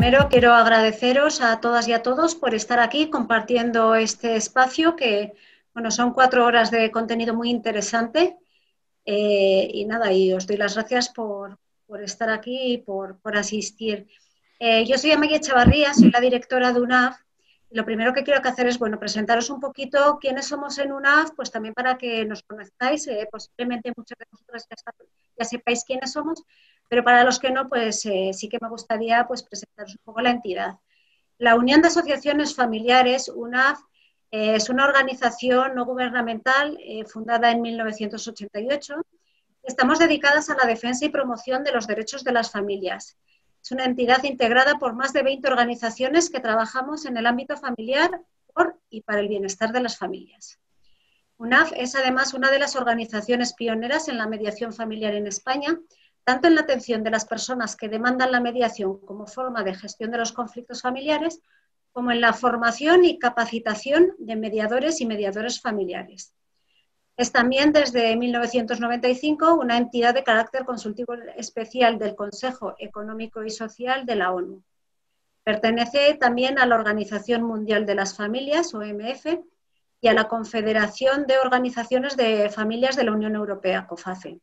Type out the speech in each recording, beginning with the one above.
Primero quiero agradeceros a todas y a todos por estar aquí compartiendo este espacio que, bueno, son 4 horas de contenido muy interesante y nada, y os doy las gracias por estar aquí y por asistir. Yo soy Amaia Chavarría, soy la directora de UNAF. Lo primero que quiero hacer es, bueno, presentaros un poquito quiénes somos en UNAF, pues también para que nos conozcáis, posiblemente muchos de vosotros ya sepáis quiénes somos, pero para los que no, pues sí que me gustaría pues, presentaros un poco la entidad. La Unión de Asociaciones Familiares, UNAF, es una organización no gubernamental fundada en 1988. Estamos dedicadas a la defensa y promoción de los derechos de las familias. Es una entidad integrada por más de 20 organizaciones que trabajamos en el ámbito familiar por y para el bienestar de las familias. UNAF es además una de las organizaciones pioneras en la mediación familiar en España, tanto en la atención de las personas que demandan la mediación como forma de gestión de los conflictos familiares, como en la formación y capacitación de mediadores y mediadoras familiares. Es también desde 1995 una entidad de carácter consultivo especial del Consejo Económico y Social de la ONU. Pertenece también a la Organización Mundial de las Familias, OMF, y a la Confederación de Organizaciones de Familias de la Unión Europea, COFACE.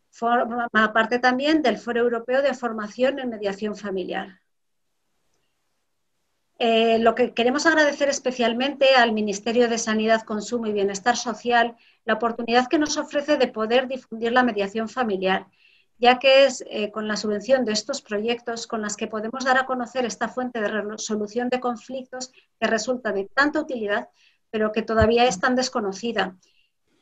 Forma parte también del Foro Europeo de Formación en Mediación Familiar. Lo que queremos agradecer especialmente al Ministerio de Sanidad, Consumo y Bienestar Social la oportunidad que nos ofrece de poder difundir la mediación familiar, ya que es con la subvención de estos proyectos con las que podemos dar a conocer esta fuente de resolución de conflictos que resulta de tanta utilidad, pero que todavía es tan desconocida.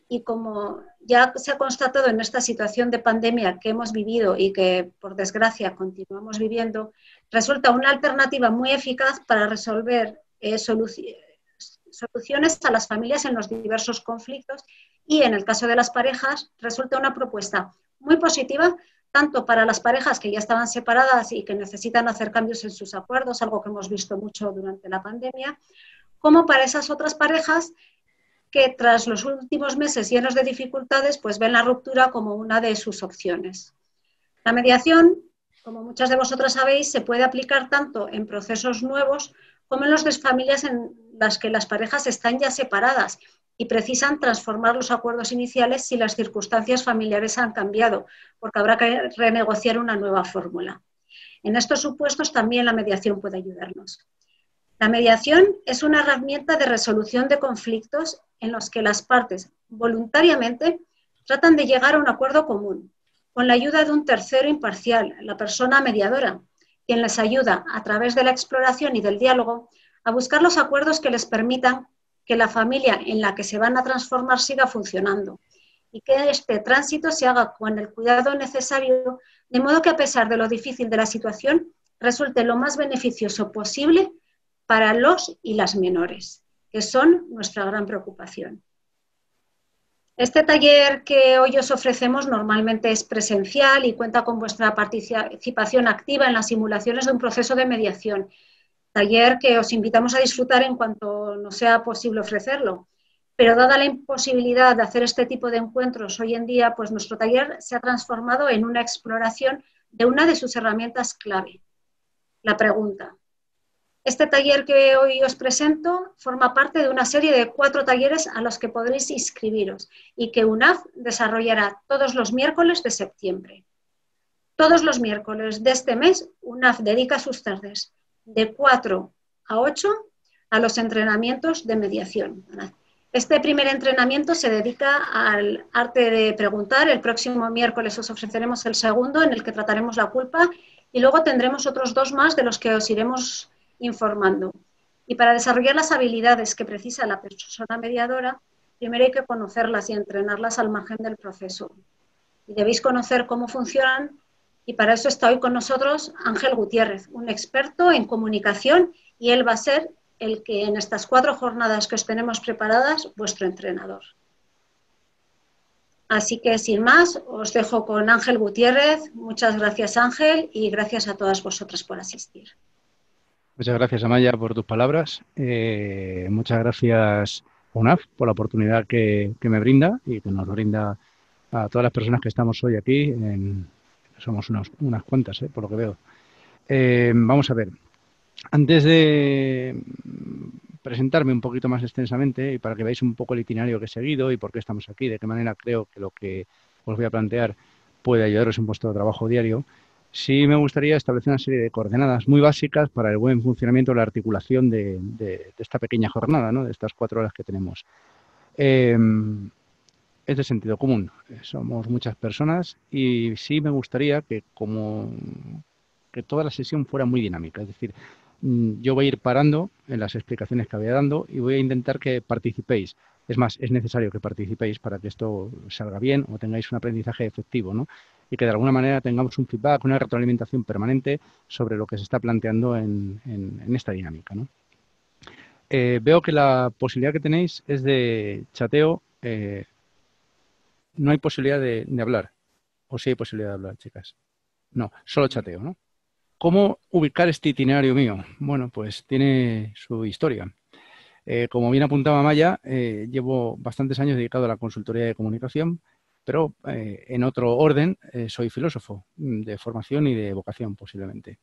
Y como ya se ha constatado en esta situación de pandemia que hemos vivido y que, por desgracia, continuamos viviendo, resulta una alternativa muy eficaz para resolver soluciones a las familias en los diversos conflictos y, en el caso de las parejas, resulta una propuesta muy positiva tanto para las parejas que ya estaban separadas y que necesitan hacer cambios en sus acuerdos, algo que hemos visto mucho durante la pandemia, como para esas otras parejas que tras los últimos meses llenos de dificultades, pues ven la ruptura como una de sus opciones. La mediación, como muchas de vosotras sabéis, se puede aplicar tanto en procesos nuevos como en los de familias en las que las parejas están ya separadas y precisan transformar los acuerdos iniciales si las circunstancias familiares han cambiado, porque habrá que renegociar una nueva fórmula. En estos supuestos también la mediación puede ayudarnos. La mediación es una herramienta de resolución de conflictos en los que las partes voluntariamente tratan de llegar a un acuerdo común, con la ayuda de un tercero imparcial, la persona mediadora, quien les ayuda a través de la exploración y del diálogo a buscar los acuerdos que les permitan que la familia en la que se van a transformar siga funcionando y que este tránsito se haga con el cuidado necesario, de modo que a pesar de lo difícil de la situación, resulte lo más beneficioso posible para los y las menores, que son nuestra gran preocupación. Este taller que hoy os ofrecemos normalmente es presencial y cuenta con vuestra participación activa en las simulaciones de un proceso de mediación. Taller que os invitamos a disfrutar en cuanto nos sea posible ofrecerlo. Pero dada la imposibilidad de hacer este tipo de encuentros hoy en día, pues nuestro taller se ha transformado en una exploración de una de sus herramientas clave, la pregunta. Este taller que hoy os presento forma parte de una serie de 4 talleres a los que podréis inscribiros y que UNAF desarrollará todos los miércoles de septiembre. Todos los miércoles de este mes, UNAF dedica sus tardes de 4 a 8 a los entrenamientos de mediación. Este primer entrenamiento se dedica al arte de preguntar. El próximo miércoles os ofreceremos el segundo, en el que trataremos la culpa, y luego tendremos otros 2 más de los que os iremos informando. Y para desarrollar las habilidades que precisa la persona mediadora, primero hay que conocerlas y entrenarlas al margen del proceso. Y debéis conocer cómo funcionan, y para eso está hoy con nosotros Ángel Gutiérrez, un experto en comunicación, y él va a ser el que en estas 4 jornadas que os tenemos preparadas, vuestro entrenador. Así que sin más, os dejo con Ángel Gutiérrez. Muchas gracias, Ángel, y gracias a todas vosotras por asistir. Muchas gracias, Amaia, por tus palabras. Muchas gracias, UNAF, por la oportunidad que me brinda y que nos brinda a todas las personas que estamos hoy aquí. Somos unas cuantas, por lo que veo. Vamos a ver. Antes de presentarme un poquito más extensamente y para que veáis un poco el itinerario que he seguido y por qué estamos aquí, de qué manera creo que lo que os voy a plantear puede ayudaros en vuestro trabajo diario, sí me gustaría establecer una serie de coordenadas muy básicas para el buen funcionamiento de la articulación de esta pequeña jornada, ¿no? De estas 4 horas que tenemos. Eh, es de sentido común. Somos muchas personas y sí me gustaría que toda la sesión fuera muy dinámica. Es decir, yo voy a ir parando en las explicaciones que voy dando y voy a intentar que participéis. Es más, es necesario que participéis para que esto salga bien o tengáis un aprendizaje efectivo, ¿no? Y que de alguna manera tengamos un feedback, una retroalimentación permanente sobre lo que se está planteando en esta dinámica, ¿no? Veo que la posibilidad que tenéis es de chateo. No hay posibilidad de hablar. ¿O sí hay posibilidad de hablar, chicas? No, solo chateo, ¿no? ¿Cómo ubicar este itinerario mío? Bueno, pues tiene su historia. Como bien apuntaba Maya, llevo bastantes años dedicado a la consultoría de comunicación, pero en otro orden soy filósofo de formación y de vocación posiblemente.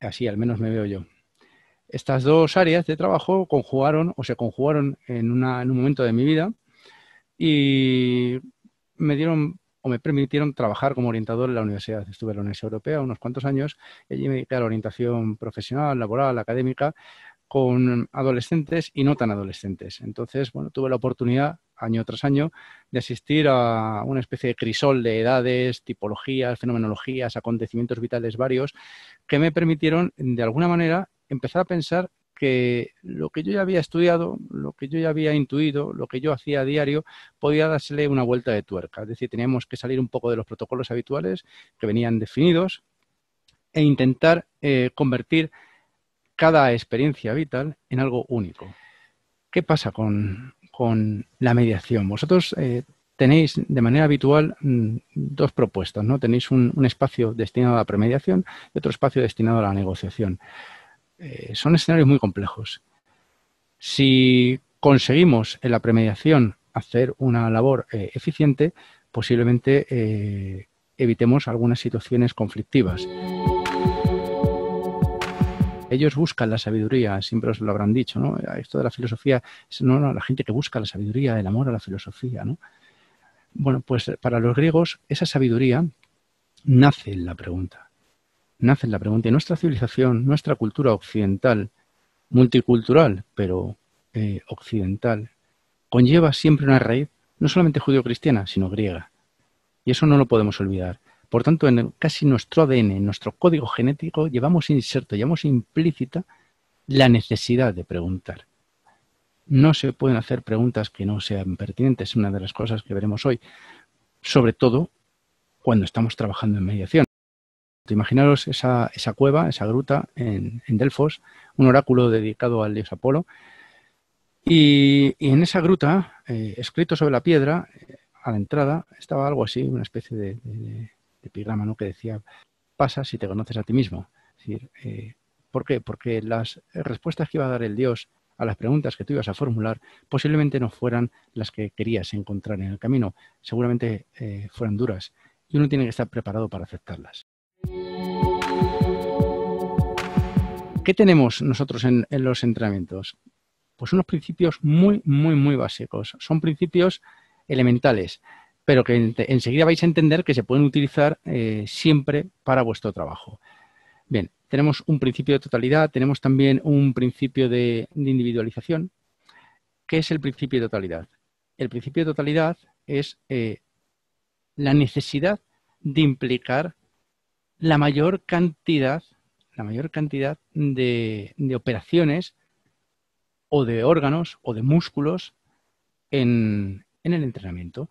Así al menos me veo yo. Estas dos áreas de trabajo conjugaron o se conjugaron en un momento de mi vida y me dieron o me permitieron trabajar como orientador en la universidad. Estuve en la Universidad Europea unos cuantos años y allí me dediqué a la orientación profesional, laboral, académica, con adolescentes y no tan adolescentes. Entonces, bueno, tuve la oportunidad, año tras año, de asistir a una especie de crisol de edades, tipologías, fenomenologías, acontecimientos vitales varios, que me permitieron, de alguna manera, empezar a pensar que lo que yo ya había estudiado, lo que yo ya había intuido, lo que yo hacía a diario, podía dársele una vuelta de tuerca. Es decir, teníamos que salir un poco de los protocolos habituales que venían definidos e intentar convertir cada experiencia vital en algo único. ¿Qué pasa con la mediación? Vosotros tenéis de manera habitual dos propuestas, ¿no? Tenéis un espacio destinado a la premediación y otro espacio destinado a la negociación. Son escenarios muy complejos. Si conseguimos en la premediación hacer una labor eficiente, posiblemente evitemos algunas situaciones conflictivas. Ellos buscan la sabiduría, siempre os lo habrán dicho, ¿no? Esto de la filosofía, no, la gente que busca la sabiduría, el amor a la filosofía, ¿no? Bueno, pues para los griegos esa sabiduría nace en la pregunta. Nace en la pregunta. Y nuestra civilización, nuestra cultura occidental, multicultural, pero occidental, conlleva siempre una raíz no solamente judío-cristiana, sino griega. Y eso no lo podemos olvidar. Por tanto, en casi nuestro ADN, en nuestro código genético, llevamos inserto, llevamos implícita la necesidad de preguntar. No se pueden hacer preguntas que no sean pertinentes, es una de las cosas que veremos hoy, sobre todo cuando estamos trabajando en mediación. Imaginaros esa cueva, esa gruta en Delfos, un oráculo dedicado al dios Apolo, y en esa gruta, escrito sobre la piedra, a la entrada, estaba algo así, una especie de epigrama, ¿no? Que decía, pasa si te conoces a ti mismo. Es decir, ¿por qué? Porque las respuestas que iba a dar el dios a las preguntas que tú ibas a formular posiblemente no fueran las que querías encontrar en el camino. Seguramente fueran duras y uno tiene que estar preparado para aceptarlas. ¿Qué tenemos nosotros en los entrenamientos? Pues unos principios muy, muy, muy básicos. Son principios elementales, pero que enseguida vais a entender que se pueden utilizar siempre para vuestro trabajo. Bien, tenemos un principio de totalidad, tenemos también un principio de individualización. ¿Qué es el principio de totalidad? El principio de totalidad es la necesidad de implicar la mayor cantidad de operaciones o de órganos o de músculos en el entrenamiento.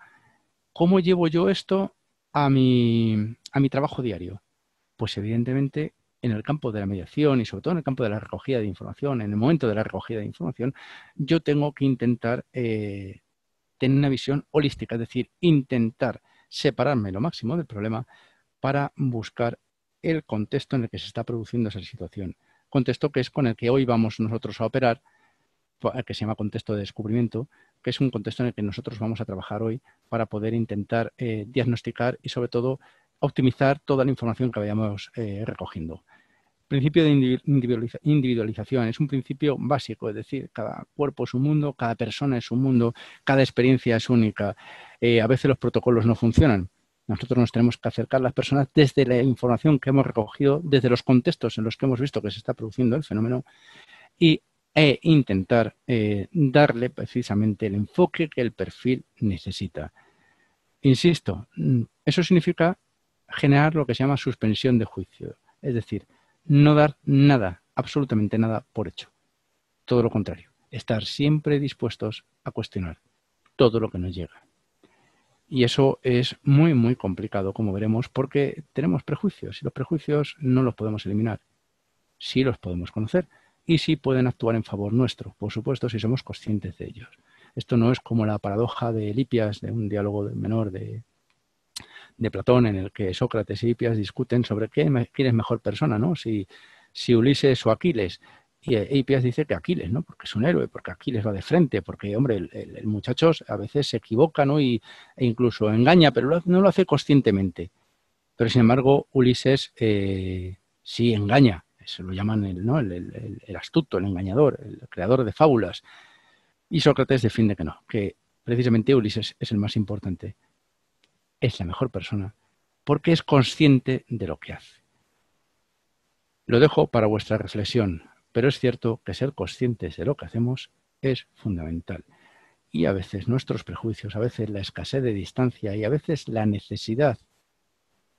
¿Cómo llevo yo esto a mi trabajo diario? Pues evidentemente en el campo de la mediación y sobre todo en el campo de la recogida de información, en el momento de la recogida de información, yo tengo que intentar tener una visión holística, es decir, intentar separarme lo máximo del problema para buscar el contexto en el que se está produciendo esa situación. Contexto que es con el que hoy vamos nosotros a operar, que se llama contexto de descubrimiento, que es un contexto en el que nosotros vamos a trabajar hoy para poder intentar diagnosticar y sobre todo optimizar toda la información que vayamos recogiendo. Principio de individualización es un principio básico, es decir, cada cuerpo es un mundo, cada persona es un mundo, cada experiencia es única. A veces los protocolos no funcionan. Nosotros nos tenemos que acercar a las personas desde la información que hemos recogido, desde los contextos en los que hemos visto que se está produciendo el fenómeno e intentar darle precisamente el enfoque que el perfil necesita. Insisto, eso significa generar lo que se llama suspensión de juicio, es decir, no dar nada, absolutamente nada por hecho. Todo lo contrario, estar siempre dispuestos a cuestionar todo lo que nos llega. Y eso es muy, muy complicado, como veremos, porque tenemos prejuicios y los prejuicios no los podemos eliminar. Sí los podemos conocer y sí pueden actuar en favor nuestro, por supuesto, si somos conscientes de ellos. Esto no es como la paradoja de Hipias, de un diálogo menor de Platón, en el que Sócrates y Hipias discuten sobre quién es mejor persona, ¿no? Si Ulises o Aquiles. Y Hipias dice que Aquiles, ¿no? Porque es un héroe, porque Aquiles va de frente, porque, hombre, el muchacho a veces se equivoca, ¿no? E incluso engaña, pero no lo hace conscientemente. Pero, sin embargo, Ulises sí engaña. Se lo llaman el astuto, el engañador, el creador de fábulas. Y Sócrates defiende que no, que precisamente Ulises es el más importante. Es la mejor persona porque es consciente de lo que hace. Lo dejo para vuestra reflexión, pero es cierto que ser conscientes de lo que hacemos es fundamental. Y a veces nuestros prejuicios, a veces la escasez de distancia y a veces la necesidad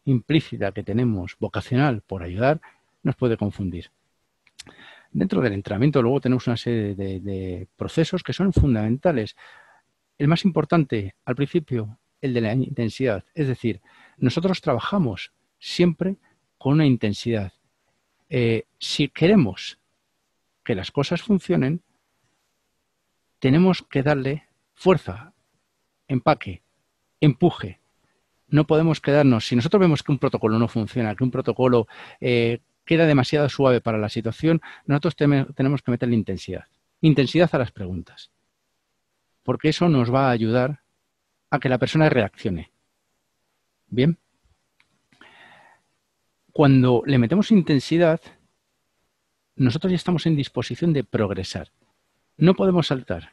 implícita que tenemos, vocacional, por ayudar, nos puede confundir. Dentro del entrenamiento luego tenemos una serie de procesos que son fundamentales. El más importante, al principio, el de la intensidad. Es decir, nosotros trabajamos siempre con una intensidad. Si queremos que las cosas funcionen, tenemos que darle fuerza, empaque, empuje. No podemos quedarnos. Si nosotros vemos que un protocolo no funciona, que un protocolo queda demasiado suave para la situación, nosotros tenemos que meterle intensidad. Intensidad a las preguntas. Porque eso nos va a ayudar a que la persona reaccione. Bien. Cuando le metemos intensidad, nosotros ya estamos en disposición de progresar. No podemos saltar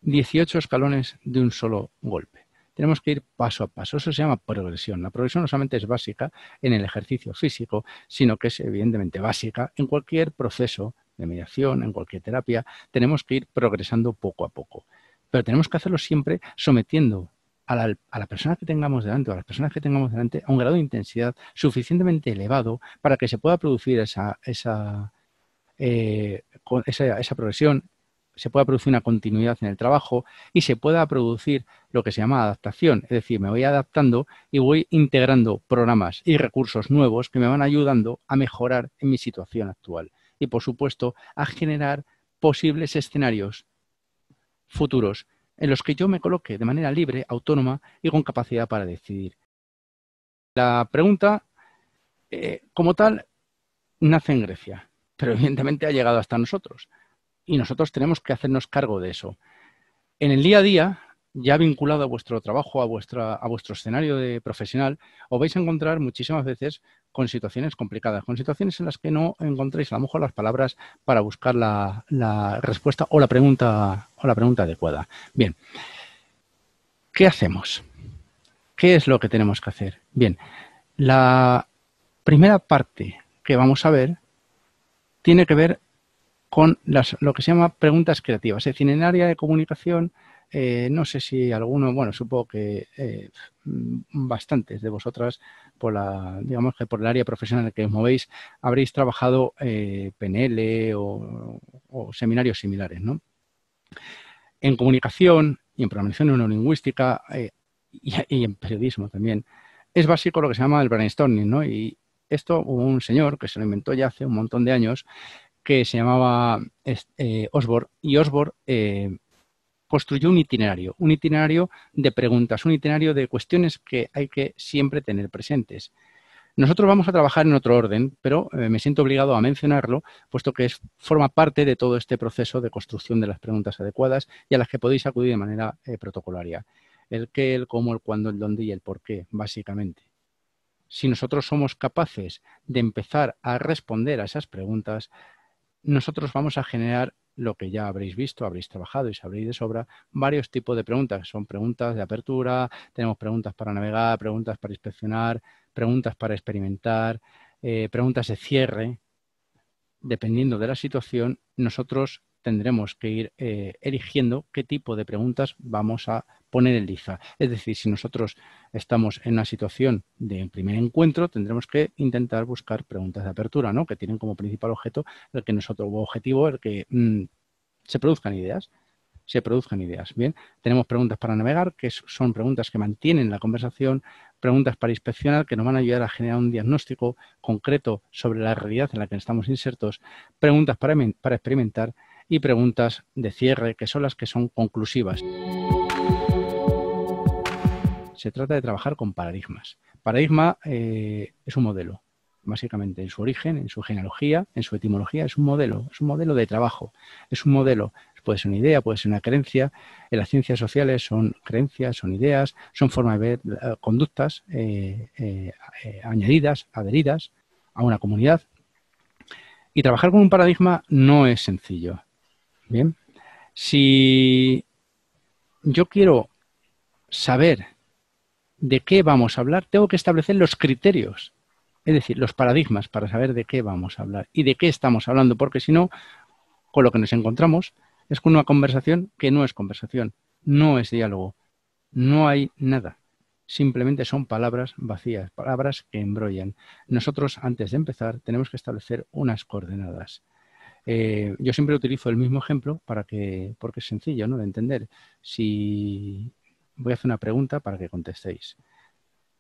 18 escalones de un solo golpe. Tenemos que ir paso a paso. Eso se llama progresión. La progresión no solamente es básica en el ejercicio físico, sino que es evidentemente básica en cualquier proceso de mediación, en cualquier terapia. Tenemos que ir progresando poco a poco. Pero tenemos que hacerlo siempre sometiendo a la persona que tengamos delante o a las personas que tengamos delante a un grado de intensidad suficientemente elevado para que se pueda producir esa progresión, se pueda producir una continuidad en el trabajo y se pueda producir lo que se llama adaptación. Es decir, me voy adaptando y voy integrando programas y recursos nuevos que me van ayudando a mejorar en mi situación actual. Y, por supuesto, a generar posibles escenarios futuros en los que yo me coloque de manera libre, autónoma y con capacidad para decidir. La pregunta, como tal, nace en Grecia, pero evidentemente ha llegado hasta nosotros. Y nosotros tenemos que hacernos cargo de eso. En el día a día, ya vinculado a vuestro trabajo, a vuestro escenario de profesional, os vais a encontrar muchísimas veces con situaciones complicadas, con situaciones en las que no encontréis a lo mejor las palabras para buscar la respuesta o la pregunta adecuada. Bien, ¿qué hacemos? ¿Qué es lo que tenemos que hacer? Bien, la primera parte que vamos a ver tiene que ver con lo que se llama preguntas creativas. Es decir, en el área de comunicación, no sé si alguno, bueno, supongo que bastantes de vosotras, digamos que por el área profesional en la que os movéis, habréis trabajado PNL o seminarios similares, ¿no? En comunicación y en programación neurolingüística y en periodismo también, es básico lo que se llama el brainstorming, ¿no? Y esto hubo un señor que se lo inventó ya hace un montón de años, que se llamaba Osborne, y Osborne construyó un itinerario de preguntas, un itinerario de cuestiones que hay que siempre tener presentes. Nosotros vamos a trabajar en otro orden, pero me siento obligado a mencionarlo, puesto que forma parte de todo este proceso de construcción de las preguntas adecuadas y a las que podéis acudir de manera protocolaria. El qué, el cómo, el cuándo, el dónde y el por qué, básicamente. Si nosotros somos capaces de empezar a responder a esas preguntas, nosotros vamos a generar lo que ya habréis visto, habréis trabajado y sabréis de sobra, varios tipos de preguntas. Son preguntas de apertura, tenemos preguntas para navegar, preguntas para inspeccionar, preguntas para experimentar, preguntas de cierre. Dependiendo de la situación, nosotros tendremos que ir eligiendo qué tipo de preguntas vamos a poner en liza. Es decir, si nosotros estamos en una situación de primer encuentro, tendremos que intentar buscar preguntas de apertura, ¿no? Que tienen como principal objeto el que objetivo el que se produzcan ideas. Bien, tenemos preguntas para navegar, que son preguntas que mantienen la conversación, preguntas para inspeccionar, que nos van a ayudar a generar un diagnóstico concreto sobre la realidad en la que estamos insertos, preguntas para experimentar y preguntas de cierre, que son las que son conclusivas. Se trata de trabajar con paradigmas. Paradigma es un modelo, básicamente en su origen, en su genealogía, en su etimología, es un modelo de trabajo, es un modelo. Puede ser una idea, puede ser una creencia. En las ciencias sociales son creencias, son ideas, son formas de ver conductas añadidas, adheridas a una comunidad. Y trabajar con un paradigma no es sencillo. Bien, si yo quiero saber de qué vamos a hablar, tengo que establecer los criterios, es decir, los paradigmas para saber de qué vamos a hablar y de qué estamos hablando, porque si no, con lo que nos encontramos es con una conversación que no es conversación, no es diálogo, no hay nada. Simplemente son palabras vacías, palabras que embrollan. Nosotros, antes de empezar, tenemos que establecer unas coordenadas. Yo siempre utilizo el mismo ejemplo porque es sencillo, ¿no?, de entender. Si voy a hacer una pregunta para que contestéis.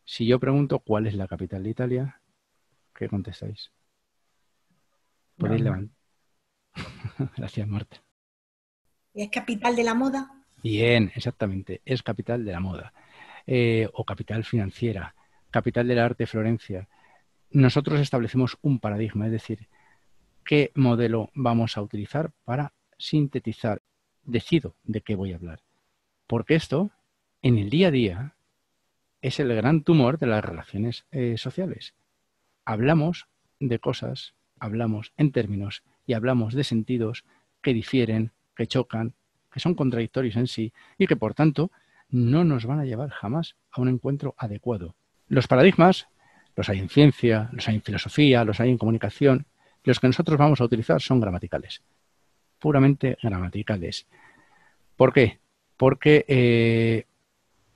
Si yo pregunto cuál es la capital de Italia, ¿qué contestáis? Podéis levantar. Gracias, Marta. ¿Y es capital de la moda? Bien, exactamente. Es capital de la moda. O capital financiera, capital del arte, Florencia. Nosotros establecemos un paradigma, es decir, qué modelo vamos a utilizar para sintetizar. Decido de qué voy a hablar. Porque esto, en el día a día, es el gran tumor de las relaciones sociales. Hablamos de cosas, hablamos en términos y hablamos de sentidos que difieren, que chocan, que son contradictorios en sí y que, por tanto, no nos van a llevar jamás a un encuentro adecuado. Los paradigmas los hay en ciencia, los hay en filosofía, los hay en comunicación. Los que nosotros vamos a utilizar son gramaticales, puramente gramaticales. ¿Por qué? Porque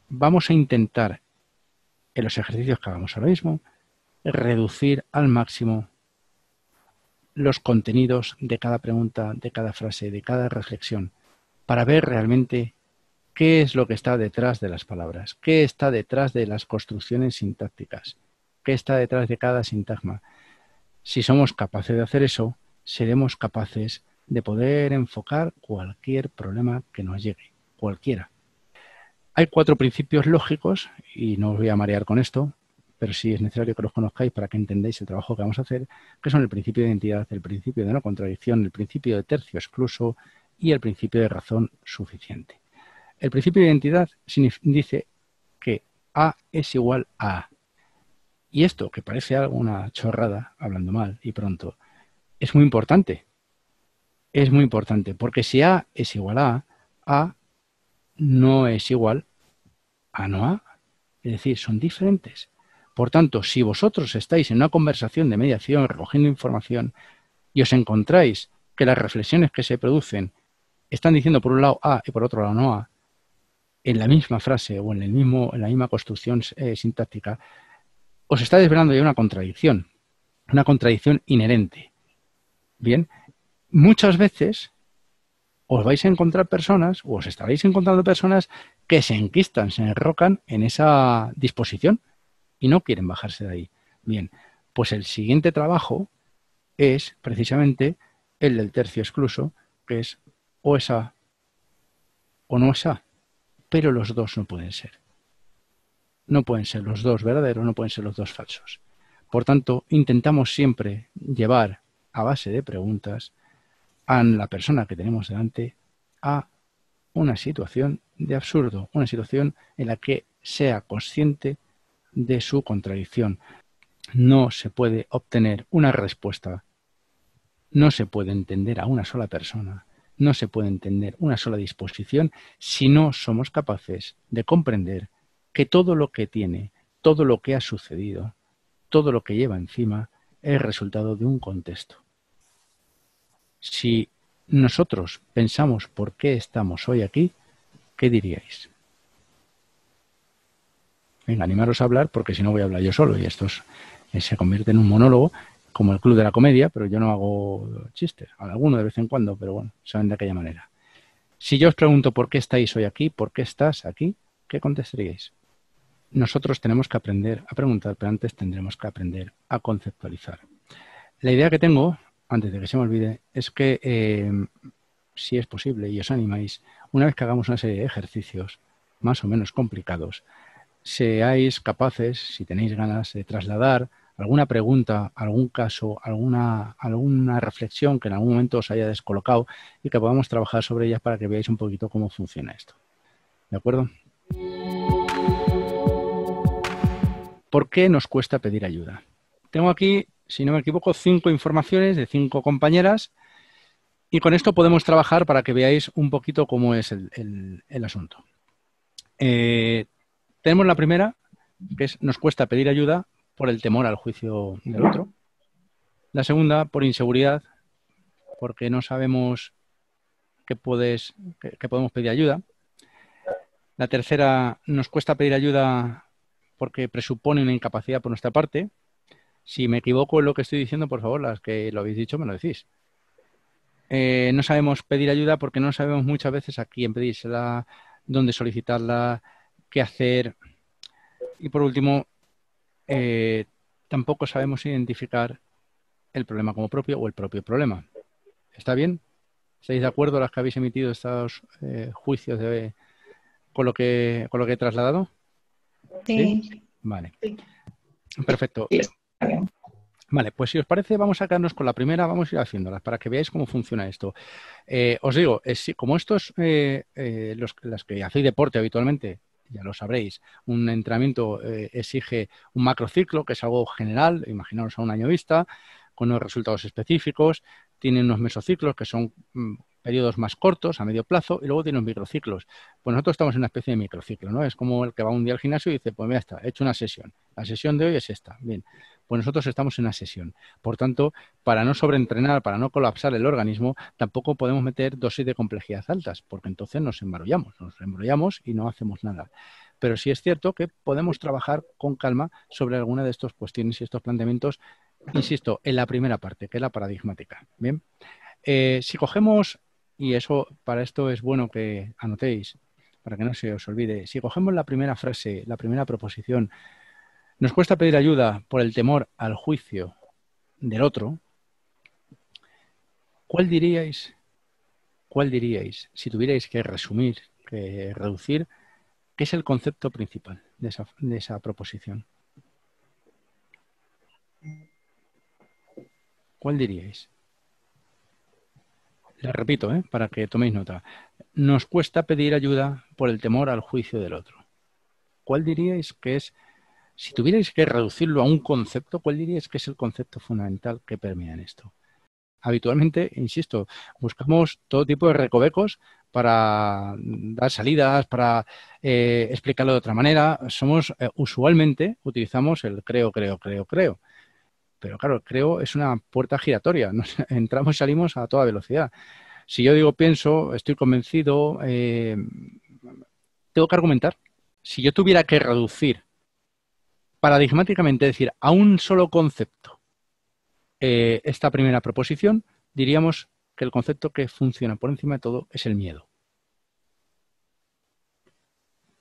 vamos a intentar, en los ejercicios que hagamos ahora mismo, reducir al máximo los contenidos de cada pregunta, de cada frase, de cada reflexión, para ver realmente qué es lo que está detrás de las palabras, qué está detrás de las construcciones sintácticas, qué está detrás de cada sintagma. Si somos capaces de hacer eso, seremos capaces de poder enfocar cualquier problema que nos llegue, cualquiera. Hay 4 principios lógicos, y no os voy a marear con esto, pero sí es necesario que los conozcáis para que entendáis el trabajo que vamos a hacer, que son el principio de identidad, el principio de no contradicción, el principio de tercio excluso y el principio de razón suficiente. El principio de identidad dice que A es igual a A. Y esto, que parece algo una chorrada, hablando mal y pronto, es muy importante. Es muy importante, porque si A es igual A no es igual a no A. Es decir, son diferentes. Por tanto, si vosotros estáis en una conversación de mediación, recogiendo información, y os encontráis que las reflexiones que se producen están diciendo por un lado A y por otro lado no A, en la misma frase o en la misma construcción sintáctica, os está desvelando ya una contradicción inherente. Bien, muchas veces os vais a encontrar personas, o os estaréis encontrando personas que se enquistan, se enrocan en esa disposición y no quieren bajarse de ahí. Bien, pues el siguiente trabajo es precisamente el del tercio excluso, que es o es A o no es A, pero los dos no pueden ser. No pueden ser los dos verdaderos, no pueden ser los dos falsos. Por tanto, intentamos siempre llevar a base de preguntas a la persona que tenemos delante a una situación de absurdo, una situación en la que sea consciente de su contradicción. no se puede obtener una respuesta, no se puede entender a una sola persona, no se puede entender una sola disposición si no somos capaces de comprender que todo lo que tiene, todo lo que ha sucedido, todo lo que lleva encima es resultado de un contexto. Si nosotros pensamos por qué estamos hoy aquí, ¿qué diríais? Venga, animaros a hablar, porque si no voy a hablar yo solo y esto se convierte en un monólogo, como el Club de la Comedia, pero yo no hago chistes, alguno de vez en cuando, pero bueno, saben de aquella manera. Si yo os pregunto por qué estáis hoy aquí, por qué estás aquí, ¿qué contestaríais? Nosotros tenemos que aprender a preguntar, pero antes tendremos que aprender a conceptualizar. La idea que tengo, antes de que se me olvide, es que si es posible y os animáis, una vez que hagamos una serie de ejercicios más o menos complicados, seáis capaces, si tenéis ganas, de trasladar alguna pregunta, algún caso, alguna reflexión que en algún momento os haya descolocado y que podamos trabajar sobre ellas para que veáis un poquito cómo funciona esto. ¿De acuerdo? ¿Por qué nos cuesta pedir ayuda? Tengo aquí, si no me equivoco, 5 informaciones de 5 compañeras y con esto podemos trabajar para que veáis un poquito cómo es el asunto. Tenemos la primera, que es nos cuesta pedir ayuda por el temor al juicio del otro. La segunda, por inseguridad, porque no sabemos que podemos pedir ayuda. La tercera, nos cuesta pedir ayuda porque presupone una incapacidad por nuestra parte. Si me equivoco en lo que estoy diciendo, por favor, las que lo habéis dicho, me lo decís. No sabemos pedir ayuda porque no sabemos muchas veces a quién pedírsela, dónde solicitarla, qué hacer. Y por último, tampoco sabemos identificar el problema como propio o el propio problema. ¿Está bien? ¿Estáis de acuerdo las que habéis emitido estos juicios con lo que he trasladado? Sí. Vale. Sí. Perfecto. Vale, pues si os parece, vamos a quedarnos con la primera, vamos a ir haciéndolas para que veáis cómo funciona esto. Os digo, como estos, las que hacéis deporte habitualmente, ya lo sabréis, un entrenamiento exige un macrociclo, que es algo general, imaginaos a un año vista, con unos resultados específicos, tiene unos mesociclos que son periodos más cortos, a medio plazo, y luego tiene unos microciclos. Pues nosotros estamos en una especie de microciclo, ¿no? Es como el que va un día al gimnasio y dice, pues mira, está, he hecho una sesión. La sesión de hoy es esta. Bien, pues nosotros estamos en una sesión. Por tanto, para no sobreentrenar, para no colapsar el organismo, tampoco podemos meter dosis de complejidad altas, porque entonces nos embrollamos y no hacemos nada. Pero sí es cierto que podemos trabajar con calma sobre alguna de estas cuestiones y estos planteamientos, insisto, en la primera parte, que es la paradigmática. Bien, si cogemos, y eso para esto es bueno que anotéis, para que no se os olvide, si cogemos la primera frase, la primera proposición, nos cuesta pedir ayuda por el temor al juicio del otro, ¿cuál diríais, si tuvierais que resumir, que reducir, qué es el concepto principal de esa proposición? ¿Cuál diríais? Les repito, para que toméis nota. Nos cuesta pedir ayuda por el temor al juicio del otro. ¿Cuál diríais que es, si tuvierais que reducirlo a un concepto, cuál diríais que es el concepto fundamental que permea en esto? Habitualmente, insisto, buscamos todo tipo de recovecos para dar salidas, para explicarlo de otra manera. Usualmente utilizamos el creo. Pero claro, creo es una puerta giratoria. Entramos y salimos a toda velocidad. Si yo digo pienso, estoy convencido, tengo que argumentar. Si yo tuviera que reducir paradigmáticamente, decir, a un solo concepto esta primera proposición, diríamos que el concepto que funciona por encima de todo es el miedo.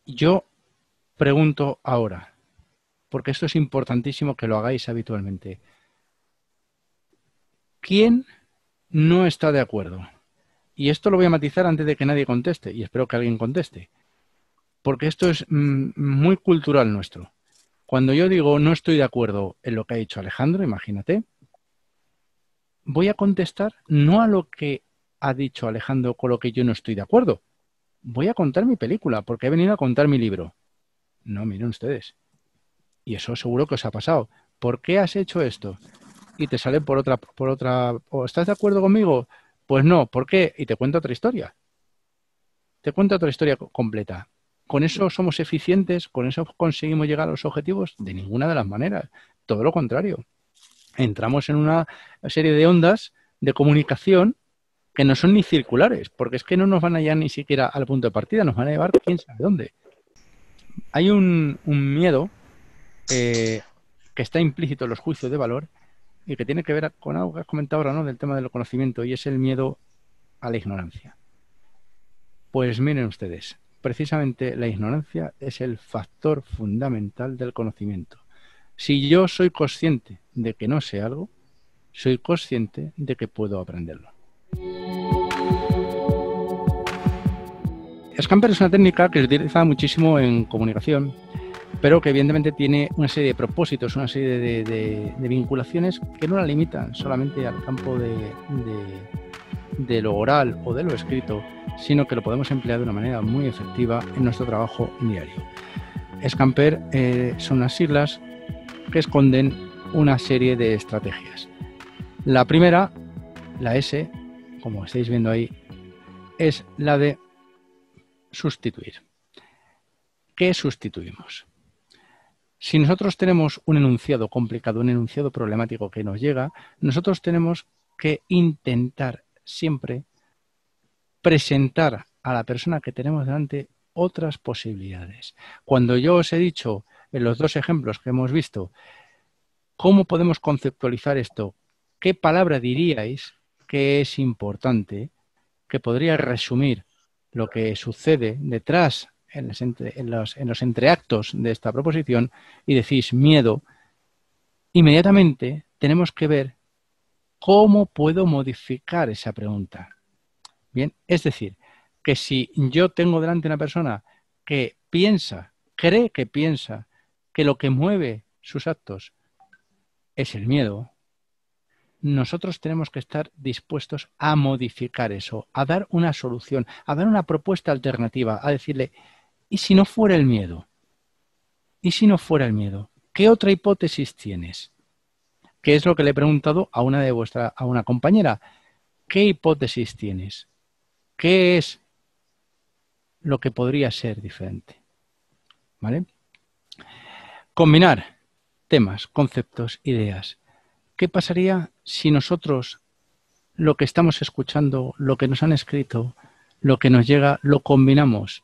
Yo pregunto ahora, porque esto es importantísimo que lo hagáis habitualmente. ¿Quién no está de acuerdo? Y esto lo voy a matizar antes de que nadie conteste, y espero que alguien conteste, porque esto es muy cultural nuestro. Cuando yo digo no estoy de acuerdo en lo que ha dicho Alejandro, imagínate, voy a contestar no a lo que ha dicho Alejandro con lo que yo no estoy de acuerdo. Voy a contar mi película, porque he venido a contar mi libro. No, miren ustedes. Y eso seguro que os ha pasado. ¿por qué has hecho esto? Y te sale por otra, ¿o estás de acuerdo conmigo? Pues no, ¿por qué? Y te cuenta otra historia. Te cuenta otra historia completa. ¿Con eso somos eficientes? ¿Con eso conseguimos llegar a los objetivos? De ninguna de las maneras. Todo lo contrario. Entramos en una serie de ondas de comunicación que no son ni circulares, porque es que no nos van a llevar ni siquiera al punto de partida, nos van a llevar quién sabe dónde. Hay un miedo que está implícito en los juicios de valor y que tiene que ver con algo que has comentado ahora, ¿no? Del tema del conocimiento, y es el miedo a la ignorancia. Pues miren ustedes, precisamente la ignorancia es el factor fundamental del conocimiento. Si yo soy consciente de que no sé algo, soy consciente de que puedo aprenderlo. Scamper es una técnica que se utiliza muchísimo en comunicación, pero que evidentemente tiene una serie de propósitos, una serie de vinculaciones que no la limitan solamente al campo de lo oral o de lo escrito, sino que lo podemos emplear de una manera muy efectiva en nuestro trabajo diario. Scamper son unas siglas que esconden una serie de estrategias. La primera, la S, como estáis viendo ahí, es la de sustituir. ¿Qué sustituimos? Si nosotros tenemos un enunciado complicado, un enunciado problemático que nos llega, nosotros tenemos que intentar siempre presentar a la persona que tenemos delante otras posibilidades. Cuando yo os he dicho en los dos ejemplos que hemos visto, ¿cómo podemos conceptualizar esto? ¿Qué palabra diríais que es importante, que podría resumir lo que sucede detrás en los entreactos de esta proposición? Y decís miedo, inmediatamente tenemos que ver cómo puedo modificar esa pregunta. Bien, es decir, que si yo tengo delante una persona que cree que piensa que lo que mueve sus actos es el miedo, nosotros tenemos que estar dispuestos a modificar eso, a dar una solución, a dar una propuesta alternativa, a decirle, ¿y si no fuera el miedo? ¿Y si no fuera el miedo? ¿Qué otra hipótesis tienes? ¿Qué es lo que le he preguntado a una compañera? ¿Qué hipótesis tienes? ¿Qué es lo que podría ser diferente? ¿Vale? Combinar temas, conceptos, ideas. ¿Qué pasaría si nosotros lo que estamos escuchando, lo que nos han escrito, lo que nos llega, lo combinamos,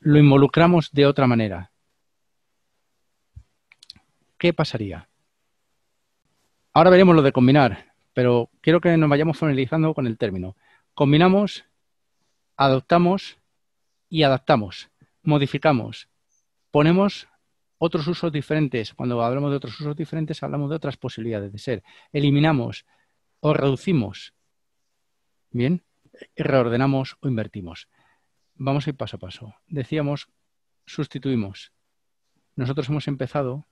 lo involucramos de otra manera? ¿Qué pasaría? Ahora veremos lo de combinar, pero quiero que nos vayamos familiarizando con el término. Combinamos, adoptamos y adaptamos, modificamos, ponemos otros usos diferentes. Cuando hablamos de otros usos diferentes, hablamos de otras posibilidades de ser. Eliminamos o reducimos. Bien, reordenamos o invertimos. Vamos a ir paso a paso. Decíamos, sustituimos. Nosotros hemos empezado,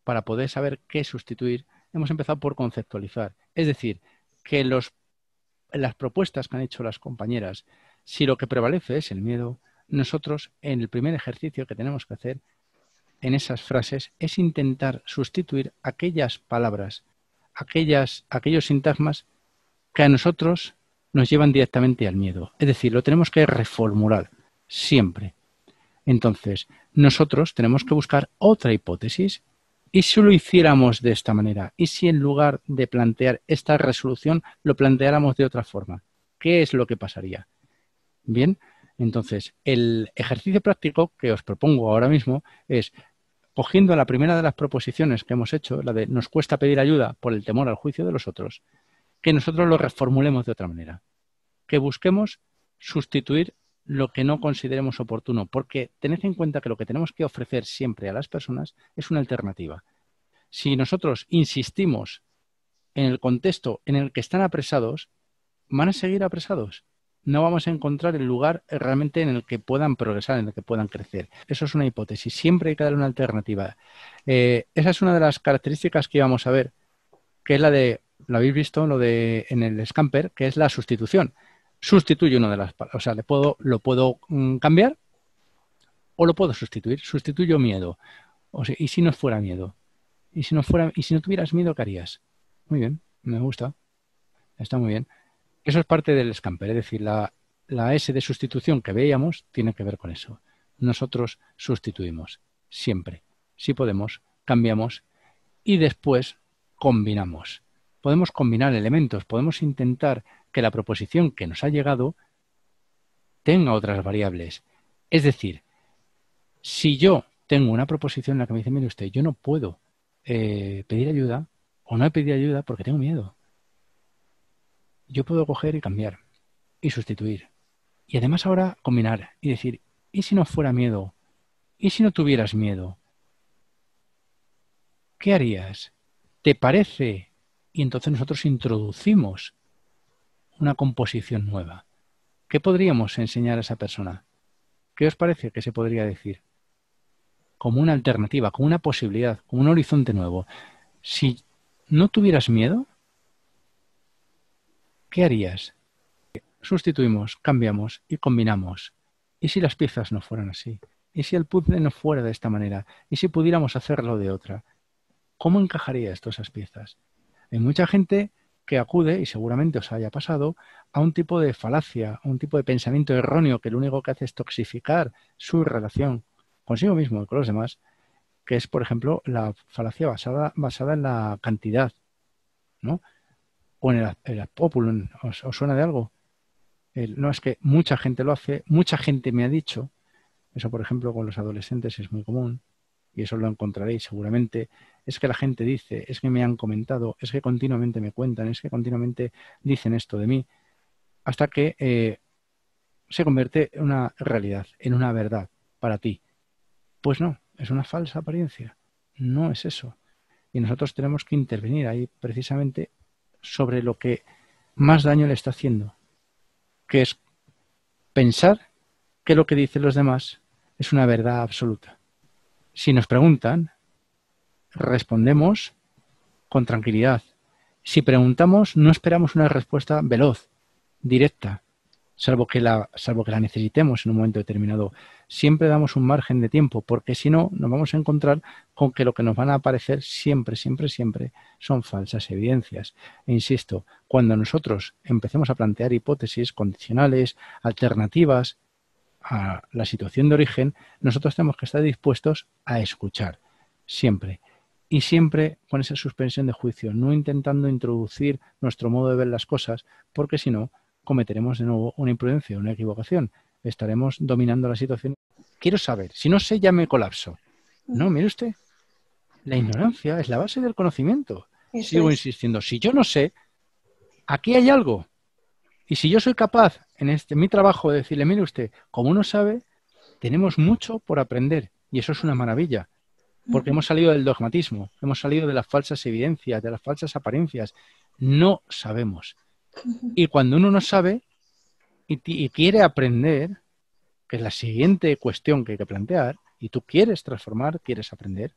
para poder saber qué sustituir, hemos empezado por conceptualizar. Es decir, que las propuestas que han hecho las compañeras, si lo que prevalece es el miedo, nosotros en el primer ejercicio que tenemos que hacer en esas frases es intentar sustituir aquellas palabras, aquellos sintagmas que a nosotros nos llevan directamente al miedo. Es decir, lo tenemos que reformular siempre. Entonces, nosotros tenemos que buscar otra hipótesis. ¿Y si lo hiciéramos de esta manera? ¿Y si en lugar de plantear esta resolución lo planteáramos de otra forma? ¿Qué es lo que pasaría? Bien, entonces, el ejercicio práctico que os propongo ahora mismo es, cogiendo la primera de las proposiciones que hemos hecho, la de nos cuesta pedir ayuda por el temor al juicio de los otros, que nosotros lo reformulemos de otra manera, que busquemos sustituir lo que no consideremos oportuno, porque tened en cuenta que lo que tenemos que ofrecer siempre a las personas es una alternativa. Si nosotros insistimos en el contexto en el que están apresados, van a seguir apresados. No vamos a encontrar el lugar realmente en el que puedan progresar, en el que puedan crecer. Eso es una hipótesis. Siempre hay que darle una alternativa. Esa es una de las características que íbamos a ver, que es lo habéis visto en el Scamper, que es la sustitución. Sustituyo una de las palabras. O sea, lo puedo cambiar o lo puedo sustituir. Sustituyo miedo. O sea, ¿y si no fuera miedo? Y si no tuvieras miedo, ¿qué harías? Muy bien, me gusta. Está muy bien. Eso es parte del scamper, es decir, la S de sustitución que veíamos tiene que ver con eso. Nosotros sustituimos, siempre. Si podemos, cambiamos y después combinamos. Podemos combinar elementos, podemos intentar que la proposición que nos ha llegado tenga otras variables. Es decir, si yo tengo una proposición en la que me dice, mire usted, yo no puedo pedir ayuda o no pedir ayuda porque tengo miedo. Yo puedo coger y cambiar y sustituir. Y además ahora combinar y decir, ¿y si no fuera miedo? ¿Y si no tuvieras miedo? ¿Qué harías? ¿Te parece? Y entonces nosotros introducimos una composición nueva. ¿Qué podríamos enseñar a esa persona? ¿Qué os parece que se podría decir? Como una alternativa, como una posibilidad, como un horizonte nuevo. Si no tuvieras miedo, ¿qué harías? Sustituimos, cambiamos y combinamos. ¿Y si las piezas no fueran así? ¿Y si el puzzle no fuera de esta manera? ¿Y si pudiéramos hacerlo de otra? ¿Cómo encajaría esto esas piezas? Hay mucha gente que acude, y seguramente os haya pasado, a un tipo de falacia, a un tipo de pensamiento erróneo que lo único que hace es toxificar su relación consigo mismo y con los demás, que es, por ejemplo, la falacia basada en la cantidad, ¿no? O en el populum. ¿Os suena de algo? No, es que mucha gente lo hace, mucha gente me ha dicho, eso por ejemplo con los adolescentes es muy común, y eso lo encontraréis seguramente, es que la gente dice, es que me han comentado, es que continuamente me cuentan, es que continuamente dicen esto de mí, hasta que se convierte en una realidad, en una verdad para ti. Pues no, es una falsa apariencia, no es eso. Y nosotros tenemos que intervenir ahí precisamente sobre lo que más daño le está haciendo, que es pensar que lo que dicen los demás es una verdad absoluta. Si nos preguntan, respondemos con tranquilidad. Si preguntamos, no esperamos una respuesta veloz, directa, salvo que la necesitemos en un momento determinado. Siempre damos un margen de tiempo, porque si no, nos vamos a encontrar con que lo que nos van a aparecer siempre son falsas evidencias. E insisto, cuando nosotros empecemos a plantear hipótesis condicionales, alternativas a la situación de origen, nosotros tenemos que estar dispuestos a escuchar, siempre. Y siempre con esa suspensión de juicio, no intentando introducir nuestro modo de ver las cosas, porque si no, cometeremos de nuevo una imprudencia, una equivocación. Estaremos dominando la situación. Quiero saber, si no sé ya me colapso. No, mire usted, la ignorancia es la base del conocimiento. Sigo insistiendo, si yo no sé, aquí hay algo. Y si yo soy capaz en mi trabajo de decirle, mire usted, como uno sabe, tenemos mucho por aprender y eso es una maravilla, porque hemos salido del dogmatismo, hemos salido de las falsas evidencias, de las falsas apariencias. No sabemos. Y cuando uno no sabe y quiere aprender, que es la siguiente cuestión que hay que plantear, y tú quieres transformar, quieres aprender,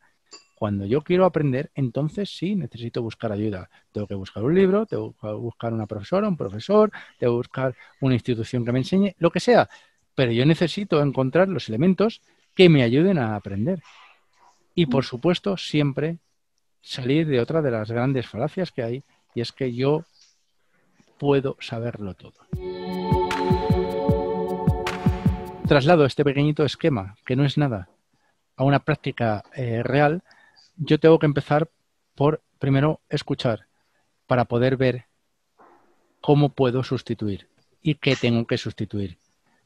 cuando yo quiero aprender, entonces sí necesito buscar ayuda. Tengo que buscar un libro, tengo que buscar una profesora, un profesor, tengo que buscar una institución que me enseñe, lo que sea. Pero yo necesito encontrar los elementos que me ayuden a aprender. Y por supuesto, siempre salir de otra de las grandes falacias que hay, y es que yo puedo saberlo todo. Traslado este pequeñito esquema, que no es nada, a una práctica real. Yo tengo que empezar por, primero, escuchar para poder ver cómo puedo sustituir y qué tengo que sustituir.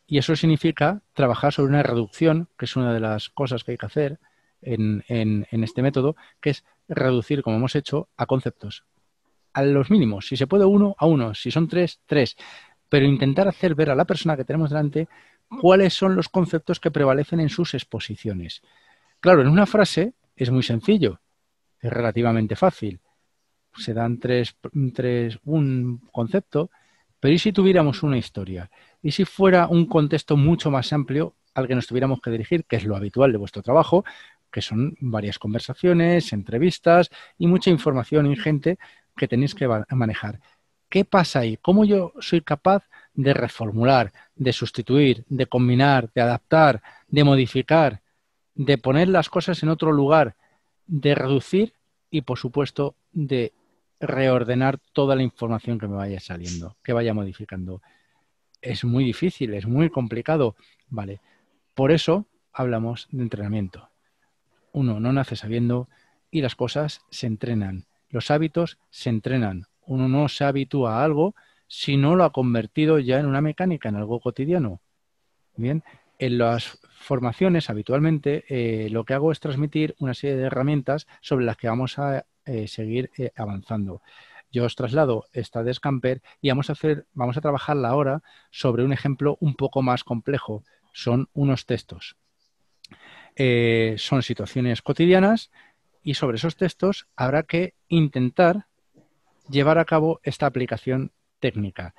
Y eso significa trabajar sobre una reducción, que es una de las cosas que hay que hacer en este método, que es reducir, como hemos hecho, a conceptos, a los mínimos. Si se puede, 1 a 1, si son 3, 3. Pero intentar hacer ver a la persona que tenemos delante cuáles son los conceptos que prevalecen en sus exposiciones. Claro, en una frase es muy sencillo, es relativamente fácil. Se dan un concepto, pero ¿y si tuviéramos una historia? ¿Y si fuera un contexto mucho más amplio al que nos tuviéramos que dirigir, que es lo habitual de vuestro trabajo, que son varias conversaciones, entrevistas y mucha información ingente que tenéis que manejar? ¿Qué pasa ahí? ¿Cómo yo soy capaz de reformular, de sustituir, de combinar, de adaptar, de modificar, de poner las cosas en otro lugar, de reducir y, por supuesto, de reordenar toda la información que me vaya saliendo, que vaya modificando. Es muy difícil, es muy complicado, ¿vale? Por eso hablamos de entrenamiento. Uno no nace sabiendo y las cosas se entrenan. Los hábitos se entrenan. Uno no se habitúa a algo si no lo ha convertido ya en una mecánica, en algo cotidiano. Bien, en las formaciones habitualmente lo que hago es transmitir una serie de herramientas sobre las que vamos a seguir avanzando. Yo os traslado esta de Scamper y vamos a trabajarla ahora sobre un ejemplo un poco más complejo. Son unos textos. Son situaciones cotidianas y sobre esos textos habrá que intentar llevar a cabo esta aplicación técnica.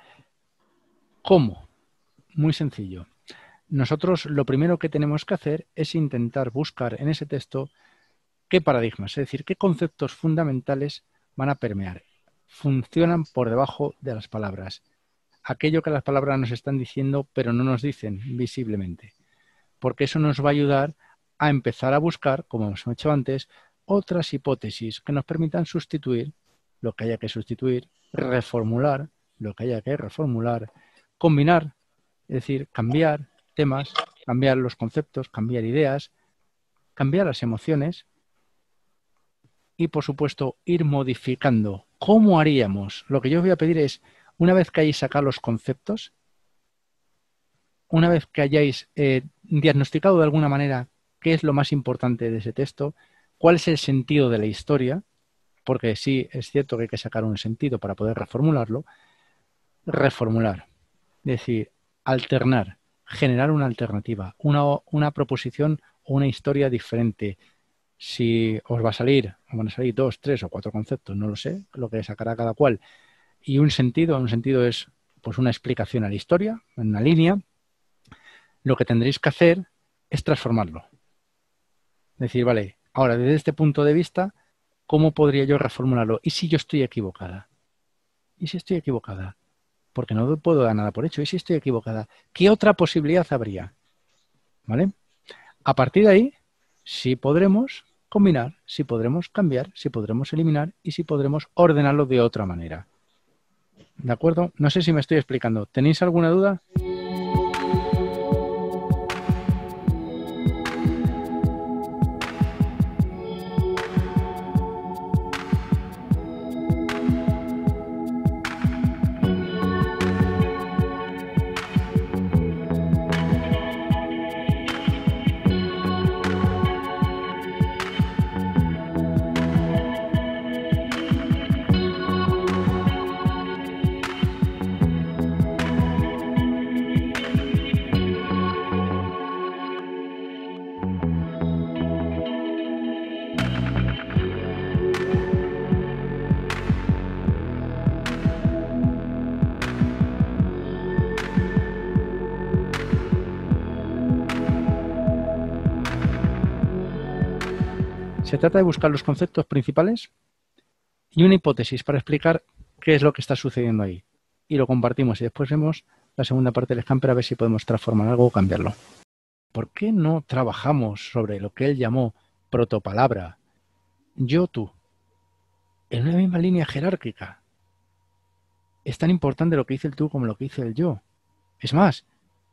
¿Cómo? Muy sencillo. Nosotros lo primero que tenemos que hacer es intentar buscar en ese texto qué paradigmas, es decir, qué conceptos fundamentales van a permear. Funcionan por debajo de las palabras. Aquello que las palabras nos están diciendo, pero no nos dicen visiblemente. Porque eso nos va a ayudar a empezar a buscar, como hemos hecho antes, otras hipótesis que nos permitan sustituir lo que haya que sustituir, reformular lo que haya que reformular, combinar, es decir, cambiar temas, cambiar los conceptos, cambiar ideas, cambiar las emociones y, por supuesto, ir modificando. ¿Cómo haríamos? Lo que yo os voy a pedir es, una vez que hayáis sacado los conceptos, una vez que hayáis diagnosticado de alguna manera qué es lo más importante de ese texto, cuál es el sentido de la historia, porque sí es cierto que hay que sacar un sentido para poder reformularlo, reformular, es decir, alternar, generar una alternativa, una proposición o una historia diferente. Si os va a salir, os van a salir 2, 3 o 4 conceptos, no lo sé, lo que sacará cada cual, y un sentido es pues una explicación a la historia, en una línea. Lo que tendréis que hacer es transformarlo. Es decir, vale, ahora desde este punto de vista, ¿cómo podría yo reformularlo? ¿Y si yo estoy equivocada? ¿Y si estoy equivocada? Porque no puedo dar nada por hecho. ¿Y si estoy equivocada? ¿Qué otra posibilidad habría? ¿Vale? A partir de ahí, sí podremos combinar, sí podremos cambiar, sí podremos eliminar y sí podremos ordenarlo de otra manera. ¿De acuerdo? No sé si me estoy explicando. ¿Tenéis alguna duda? Se trata de buscar los conceptos principales y una hipótesis para explicar qué es lo que está sucediendo ahí. Y lo compartimos y después vemos la segunda parte del Scamper a ver si podemos transformar algo o cambiarlo. ¿Por qué no trabajamos sobre lo que él llamó protopalabra, yo-tú, en una misma línea jerárquica? Es tan importante lo que dice el tú como lo que dice el yo. Es más,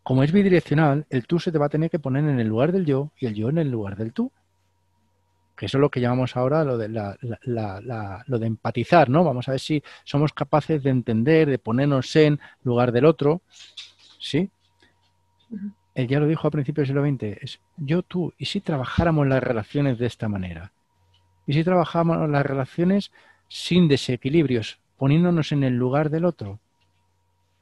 como es bidireccional, el tú se te va a tener que poner en el lugar del yo y el yo en el lugar del tú. Que eso es lo que llamamos ahora lo de lo de empatizar, ¿no? Vamos a ver si somos capaces de entender, de ponernos en lugar del otro, ¿sí? Él ya lo dijo a principios del siglo XX, es yo, tú, ¿y si trabajáramos las relaciones de esta manera? ¿Y si trabajáramos las relaciones sin desequilibrios, poniéndonos en el lugar del otro?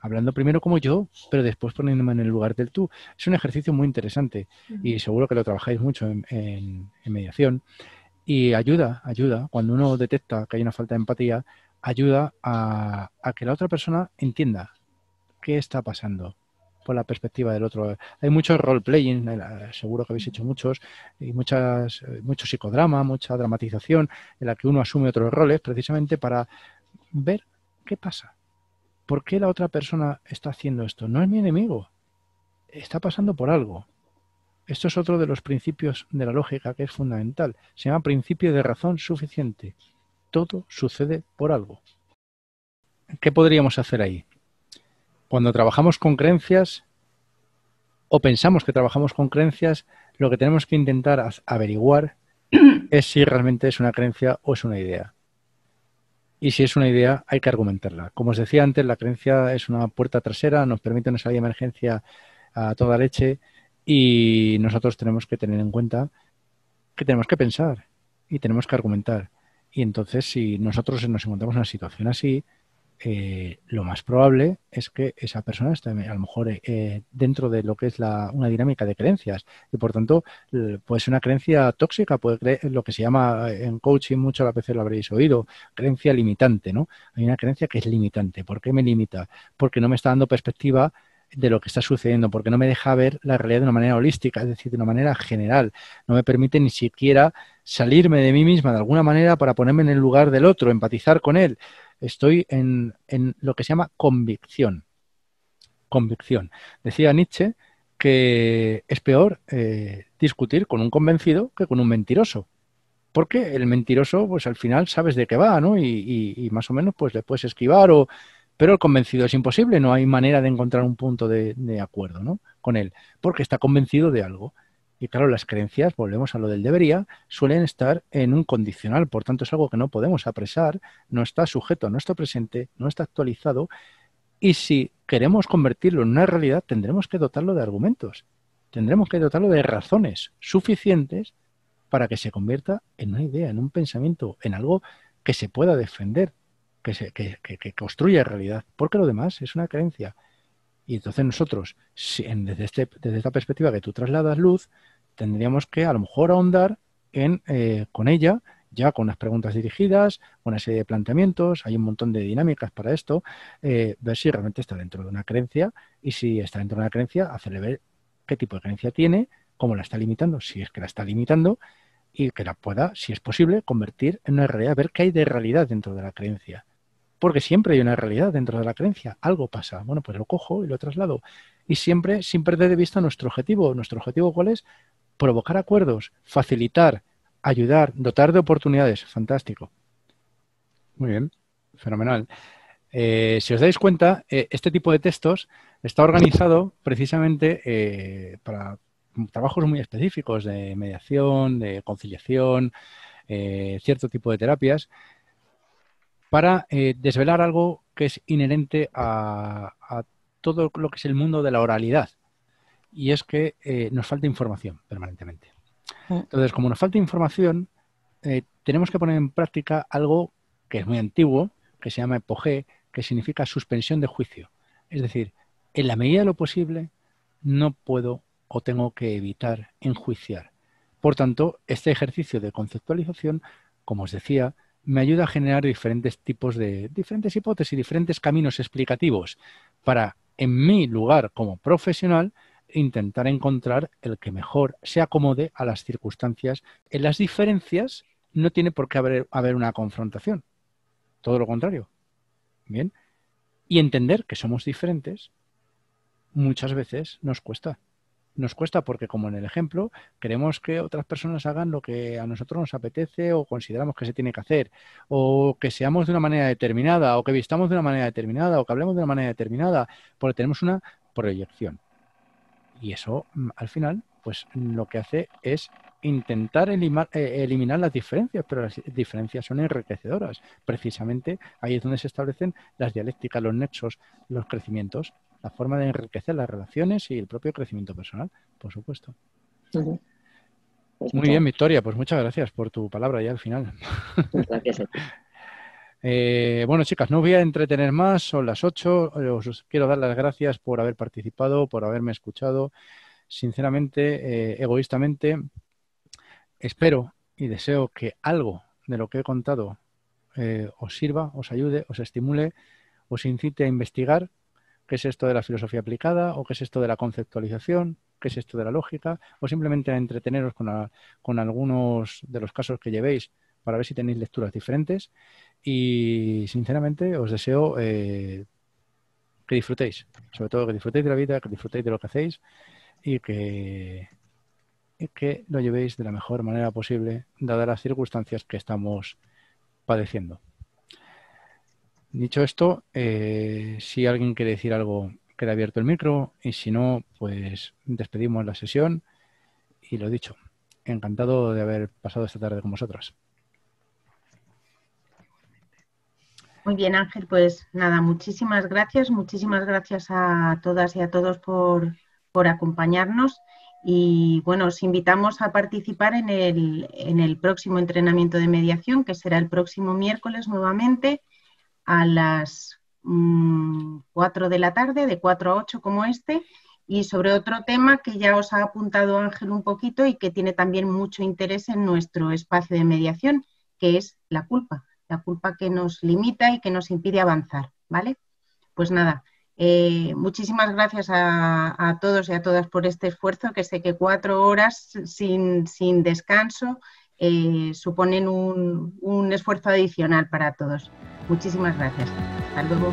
Hablando primero como yo, pero después poniéndome en el lugar del tú. Es un ejercicio muy interesante y seguro que lo trabajáis mucho en mediación. Y ayuda, cuando uno detecta que hay una falta de empatía, ayuda a que la otra persona entienda qué está pasando por la perspectiva del otro. Hay mucho role-playing, seguro que habéis hecho muchos, y mucho psicodrama, mucha dramatización en la que uno asume otros roles precisamente para ver qué pasa. ¿Por qué la otra persona está haciendo esto? No es mi enemigo. Está pasando por algo. Esto es otro de los principios de la lógica que es fundamental. Se llama principio de razón suficiente. todo sucede por algo. ¿Qué podríamos hacer ahí? Cuando trabajamos con creencias o pensamos que trabajamos con creencias, lo que tenemos que intentar averiguar es si realmente es una creencia o es una idea. Y si es una idea, hay que argumentarla. Como os decía antes, la creencia es una puerta trasera, nos permite una salida de emergencia a toda leche y nosotros tenemos que tener en cuenta que tenemos que pensar y tenemos que argumentar. Y entonces, si nosotros nos encontramos en una situación así, lo más probable es que esa persona esté a lo mejor dentro de lo que es una dinámica de creencias y por tanto puede ser una creencia tóxica, lo que se llama en coaching, muchas veces lo habréis oído, creencia limitante, ¿no? Hay una creencia que es limitante. ¿Por qué me limita? Porque no me está dando perspectiva de lo que está sucediendo, porque no me deja ver la realidad de una manera holística, es decir, de una manera general. No me permite ni siquiera salirme de mí misma de alguna manera para ponerme en el lugar del otro, empatizar con él. Estoy en lo que se llama convicción. Convicción. Decía Nietzsche que es peor discutir con un convencido que con un mentiroso. Porque el mentiroso, pues al final sabes de qué va, ¿no? Y más o menos pues le puedes esquivar pero el convencido es imposible, no hay manera de encontrar un punto de acuerdo, ¿no? Con él, porque está convencido de algo. Y claro, las creencias, volvemos a lo del debería, suelen estar en un condicional, por tanto es algo que no podemos apresar, no está sujeto a nuestro presente, no está actualizado, y si queremos convertirlo en una realidad, tendremos que dotarlo de argumentos, tendremos que dotarlo de razones suficientes para que se convierta en una idea, en un pensamiento, en algo que se pueda defender, que construya realidad, porque lo demás es una creencia. Y entonces nosotros, desde esta perspectiva que tú trasladas, Luz, tendríamos que a lo mejor ahondar con ella, ya con unas preguntas dirigidas, una serie de planteamientos, hay un montón de dinámicas para esto, ver si realmente está dentro de una creencia y si está dentro de una creencia, hacerle ver qué tipo de creencia tiene, cómo la está limitando, si es que la está limitando, y que la pueda, si es posible, convertir en una realidad, ver qué hay de realidad dentro de la creencia. Porque siempre hay una realidad dentro de la creencia. Algo pasa. Bueno, pues lo cojo y lo traslado. Y siempre sin perder de vista nuestro objetivo. ¿Nuestro objetivo cuál es? Provocar acuerdos, facilitar, ayudar, dotar de oportunidades. Fantástico. Muy bien. Fenomenal. Si os dais cuenta, este tipo de textos está organizado precisamente para trabajos muy específicos de mediación, de conciliación, cierto tipo de terapias, para desvelar algo que es inherente a todo lo que es el mundo de la oralidad. Y es que nos falta información permanentemente. Entonces, como nos falta información, tenemos que poner en práctica algo que es muy antiguo, que se llama epogé, que significa suspensión de juicio. Es decir, en la medida de lo posible, no puedo o tengo que evitar enjuiciar. Por tanto, este ejercicio de conceptualización, como os decía, me ayuda a generar diferentes hipótesis, diferentes caminos explicativos para, en mi lugar como profesional, intentar encontrar el que mejor se acomode a las circunstancias. En las diferencias no tiene por qué haber una confrontación. Todo lo contrario. Bien. Y entender que somos diferentes muchas veces nos cuesta. Nos cuesta porque, como en el ejemplo, queremos que otras personas hagan lo que a nosotros nos apetece o consideramos que se tiene que hacer, o que seamos de una manera determinada, o que vistamos de una manera determinada, o que hablemos de una manera determinada, porque tenemos una proyección. Y eso, al final, pues lo que hace es intentar eliminar las diferencias, pero las diferencias son enriquecedoras. Precisamente ahí es donde se establecen las dialécticas, los nexos, los crecimientos, la forma de enriquecer las relaciones y el propio crecimiento personal, por supuesto. Muy bien, Victoria, pues muchas gracias por tu palabra ya al final. Gracias a ti. Bueno, chicas, no os voy a entretener más, son las 8. Os quiero dar las gracias por haber participado, por haberme escuchado. Sinceramente, egoístamente, espero y deseo que algo de lo que he contado os sirva, os ayude, os estimule, os incite a investigar qué es esto de la filosofía aplicada o qué es esto de la conceptualización, qué es esto de la lógica, o simplemente a entreteneros con algunos de los casos que llevéis para ver si tenéis lecturas diferentes. Y sinceramente os deseo que disfrutéis, sobre todo que disfrutéis de la vida, que disfrutéis de lo que hacéis y que lo llevéis de la mejor manera posible, dadas las circunstancias que estamos padeciendo. Dicho esto, si alguien quiere decir algo, queda abierto el micro, y si no, pues despedimos la sesión. Y lo dicho, encantado de haber pasado esta tarde con vosotros. Muy bien, Ángel, pues nada, muchísimas gracias a todas y a todos por acompañarnos. Y bueno, os invitamos a participar en el próximo entrenamiento de mediación, que será el próximo miércoles nuevamente a las 4 de la tarde, de 4 a 8 como este, y sobre otro tema que ya os ha apuntado Ángel un poquito y que tiene también mucho interés en nuestro espacio de mediación, que es la culpa que nos limita y que nos impide avanzar, ¿vale? Pues nada, muchísimas gracias a todos y a todas por este esfuerzo, que sé que 4 horas sin descanso suponen un esfuerzo adicional para todos. Muchísimas gracias. Hasta luego.